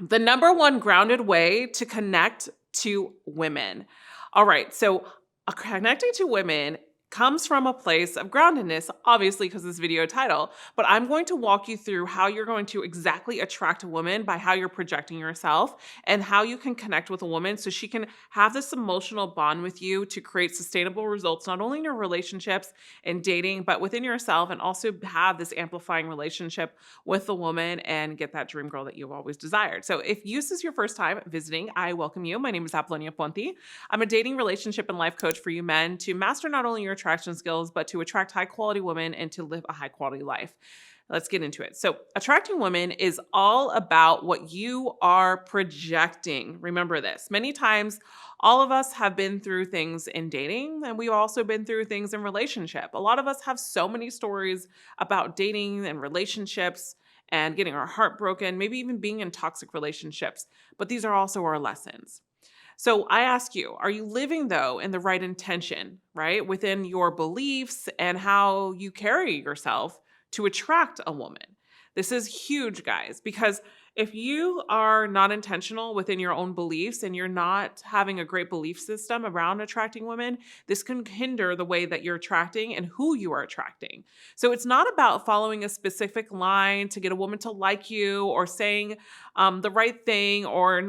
The number one grounded way to connect to women. All right, so connecting to women comes from a place of groundedness, obviously, because this video title, but I'm going to walk you through how you're going to exactly attract a woman by how you're projecting yourself and how you can connect with a woman so she can have this emotional bond with you to create sustainable results, not only in your relationships and dating, but within yourself, and also have this amplifying relationship with the woman and get that dream girl that you've always desired. So if this is your first time visiting, I welcome you. My name is Apollonia Ponti. I'm a dating, relationship, and life coach for you men to master not only your attraction skills, but to attract high quality women and to live a high quality life. Let's get into it. So attracting women is all about what you are projecting. Remember this. Many times, all of us have been through things in dating, and we've also been through things in relationship. A lot of us have so many stories about dating and relationships and getting our heart broken, maybe even being in toxic relationships. But these are also our lessons. So I ask you, are you living though in the right intention, right? Within your beliefs and how you carry yourself to attract a woman? This is huge, guys, because if you are not intentional within your own beliefs and you're not having a great belief system around attracting women, this can hinder the way that you're attracting and who you are attracting. So it's not about following a specific line to get a woman to like you or saying the right thing or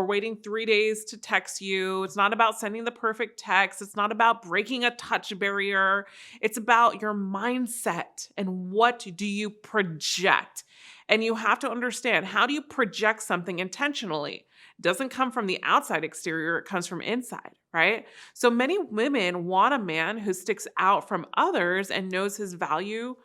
waiting 3 days to text you. It's not about sending the perfect text. It's not about breaking a touch barrier. It's about your mindset and what do you project. And you have to understand, how do you project something intentionally? It doesn't come from the outside exterior, it comes from inside, right? So many women want a man who sticks out from others and knows his value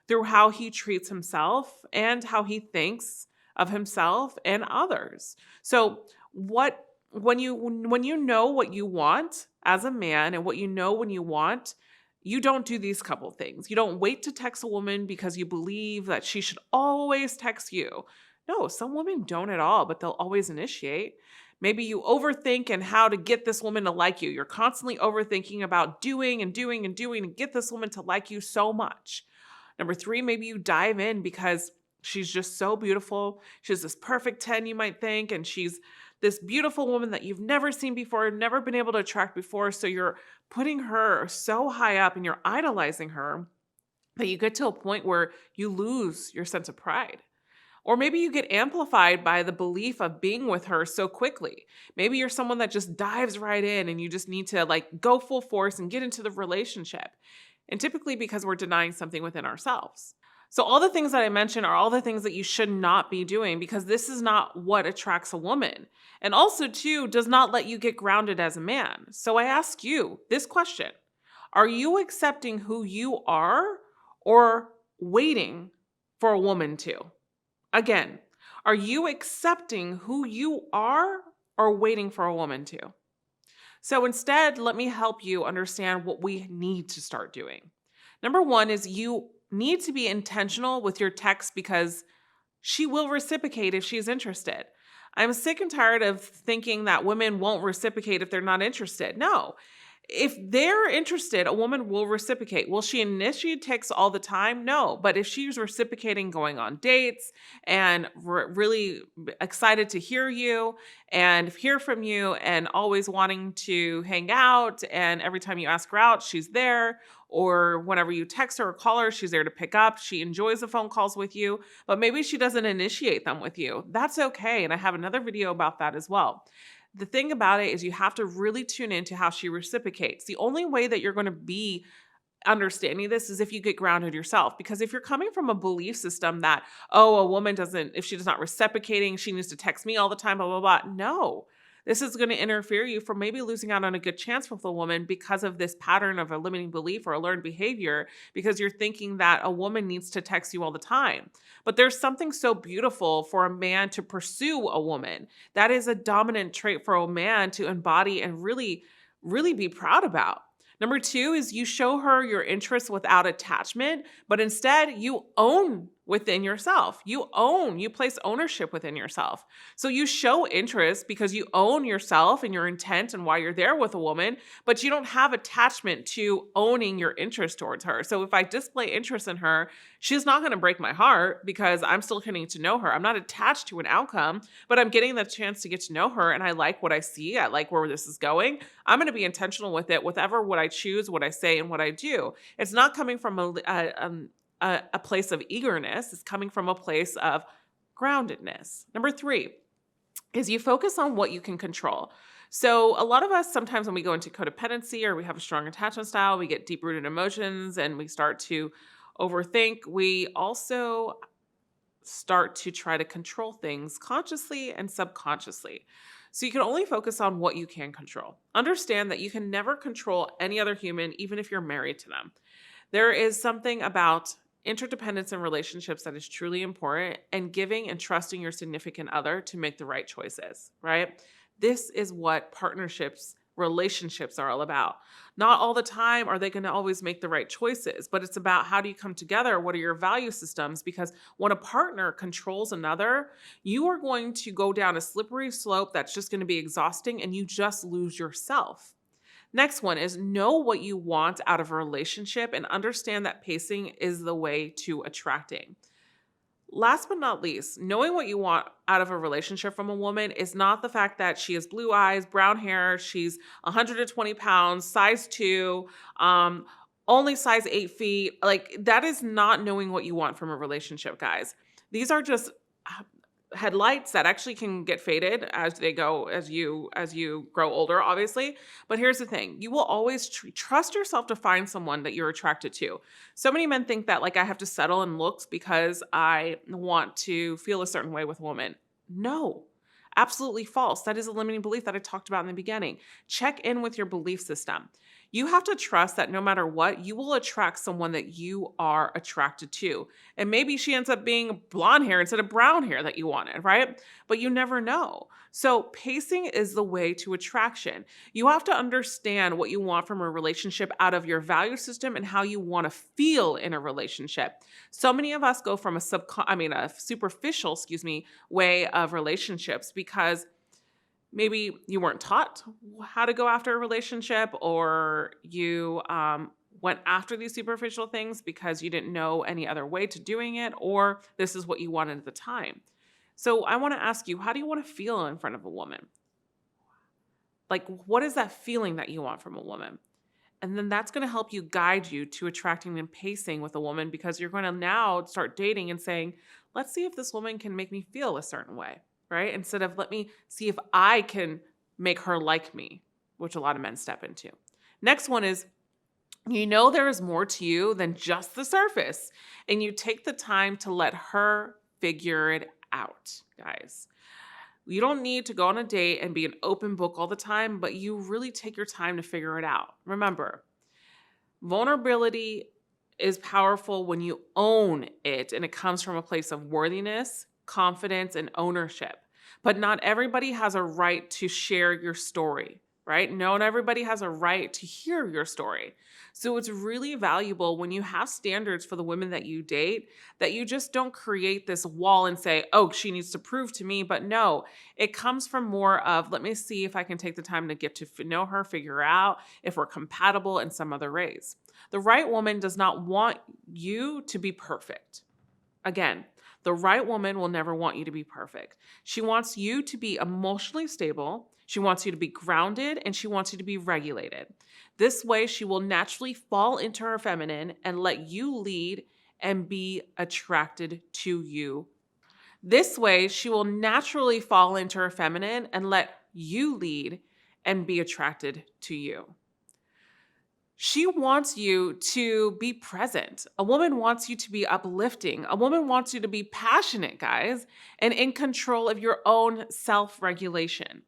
through how he treats himself and how he thinks of himself and others. So when you know what you want as a man and what you know when you want, you don't do these couple things. You don't wait to text a woman because you believe that she should always text you. No, some women don't at all, but they'll always initiate. Maybe you overthink and how to get this woman to like you. You're constantly overthinking about doing and doing and doing and get this woman to like you so much. Number 3, maybe you dive in because she's just so beautiful. She has this perfect 10, you might think, and she's this beautiful woman that you've never seen before, never been able to attract before. So you're putting her so high up and you're idolizing her that you get to a point where you lose your sense of pride. Or maybe you get amplified by the belief of being with her so quickly. Maybe you're someone that just dives right in and you just need to go full force and get into the relationship. And typically because we're denying something within ourselves. So all the things that I mentioned are all the things that you should not be doing because this is not what attracts a woman. And also, too, does not let you get grounded as a man. So I ask you this question. Are you accepting who you are or waiting for a woman to? Again, are you accepting who you are or waiting for a woman to? So instead, let me help you understand what we need to start doing. Number 1 is you need to be intentional with your text because she will reciprocate if she's interested. I'm sick and tired of thinking that women won't reciprocate if they're not interested. No. If they're interested, a woman will reciprocate. Will she initiate texts all the time? No. But if she's reciprocating, going on dates and really excited to hear you and hear from you and always wanting to hang out, and every time you ask her out, she's there, or whenever you text her or call her, she's there to pick up. She enjoys the phone calls with you, but maybe she doesn't initiate them with you. That's okay. And I have another video about that as well. The thing about it is you have to really tune into how she reciprocates. The only way that you're going to be understanding this is if you get grounded yourself. Because if you're coming from a belief system that, oh, a woman if she's not reciprocating, she needs to text me all the time, blah, blah, blah. No, this is going to interfere you from maybe losing out on a good chance with a woman because of this pattern of a limiting belief or a learned behavior, because you're thinking that a woman needs to text you all the time. But there's something so beautiful for a man to pursue a woman. That is a dominant trait for a man to embody and really, really be proud about. Number 2 is you show her your interest without attachment, but instead you own within yourself. You place ownership within yourself. So you show interest because you own yourself and your intent and why you're there with a woman, but you don't have attachment to owning your interest towards her. So if I display interest in her, she's not going to break my heart because I'm still getting to know her. I'm not attached to an outcome, but I'm getting the chance to get to know her, and I like what I see. I like where this is going. I'm going to be intentional with it, whatever what I choose, what I say, and what I do. It's not coming from a place of eagerness. It's coming from a place of groundedness. Number 3 is you focus on what you can control. So a lot of us, sometimes when we go into codependency or we have a strong attachment style, we get deep-rooted emotions and we start to overthink. We also start to try to control things consciously and subconsciously. So you can only focus on what you can control. Understand that you can never control any other human, even if you're married to them. There is something about interdependence in relationships that is truly important, and giving and trusting your significant other to make the right choices, right? This is what relationships are all about. Not all the time are they going to always make the right choices, but it's about how do you come together? What are your value systems? Because when a partner controls another, you are going to go down a slippery slope that's just going to be exhausting, and you just lose yourself. Next one is know what you want out of a relationship and understand that pacing is the way to attracting. Last but not least, knowing what you want out of a relationship from a woman is not the fact that she has blue eyes, brown hair, she's 120 pounds, size 2, only size 8 feet. Like, that is not knowing what you want from a relationship, guys. These are just headlights that actually can get faded as you grow older, obviously. But here's the thing. You will always trust yourself to find someone that you're attracted to. So many men think that like I have to settle in looks because I want to feel a certain way with a woman. No, absolutely false. That is a limiting belief that I talked about in the beginning. Check in with your belief system. You have to trust that no matter what, you will attract someone that you are attracted to. And maybe she ends up being blonde hair instead of brown hair that you wanted, right? But you never know. So pacing is the way to attraction. You have to understand what you want from a relationship out of your value system and how you want to feel in a relationship. So many of us go from a superficial, way of relationships because maybe you weren't taught how to go after a relationship, or you went after these superficial things because you didn't know any other way to doing it, or this is what you wanted at the time. So I want to ask you, how do you want to feel in front of a woman? Like, what is that feeling that you want from a woman? And then that's going to help you guide you to attracting and pacing with a woman, because you're going to now start dating and saying, let's see if this woman can make me feel a certain way. Right? Instead of let me see if I can make her like me, which a lot of men step into. Next one is, there is more to you than just the surface, and you take the time to let her figure it out, guys. You don't need to go on a date and be an open book all the time, but you really take your time to figure it out. Remember, vulnerability is powerful when you own it, and it comes from a place of worthiness, confidence, and ownership. But not everybody has a right to share your story, right? Not everybody has a right to hear your story. So it's really valuable when you have standards for the women that you date, that you just don't create this wall and say, oh, she needs to prove to me. But no, it comes from more of, let me see if I can take the time to get to know her, figure out if we're compatible in some other ways. The right woman does not want you to be perfect. Again, the right woman will never want you to be perfect. She wants you to be emotionally stable. She wants you to be grounded, and she wants you to be regulated. This way, she will naturally fall into her feminine and let you lead and be attracted to you. This way, she will naturally fall into her feminine and let you lead and be attracted to you. She wants you to be present. A woman wants you to be uplifting. A woman wants you to be passionate, guys, and in control of your own self-regulation.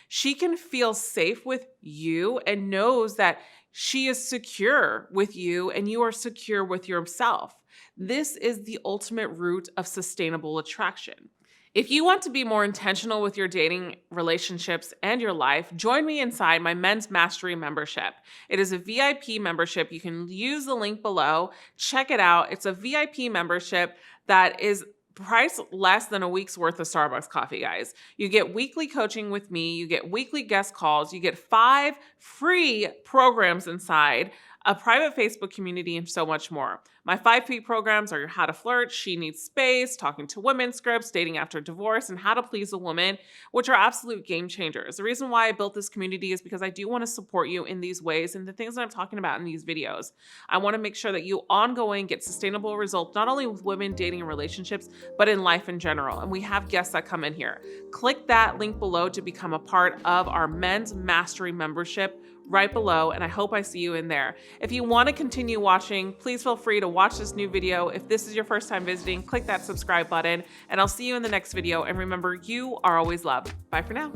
She can feel safe with you and knows that she is secure with you and you are secure with yourself. This is the ultimate root of sustainable attraction. If you want to be more intentional with your dating, relationships, and your life, join me inside my Men's Mastery membership. It is a VIP membership. You can use the link below. Check it out. It's a VIP membership that is priced less than a week's worth of Starbucks coffee, guys. You get weekly coaching with me, you get weekly guest calls, you get 5 free programs inside, a private Facebook community, and so much more. My 5P programs are How to Flirt, She Needs Space, Talking to Women scripts, Dating After Divorce, and How to Please a Woman, which are absolute game changers. The reason why I built this community is because I do want to support you in these ways and the things that I'm talking about in these videos. I want to make sure that you ongoing get sustainable results, not only with women, dating, and relationships, but in life in general. And we have guests that come in here. Click that link below to become a part of our Men's Mastery membership right below, and I hope I see you in there. If you want to continue watching, please feel free to watch this new video. If this is your first time visiting, click that subscribe button, and I'll see you in the next video. And remember, you are always loved. Bye for now.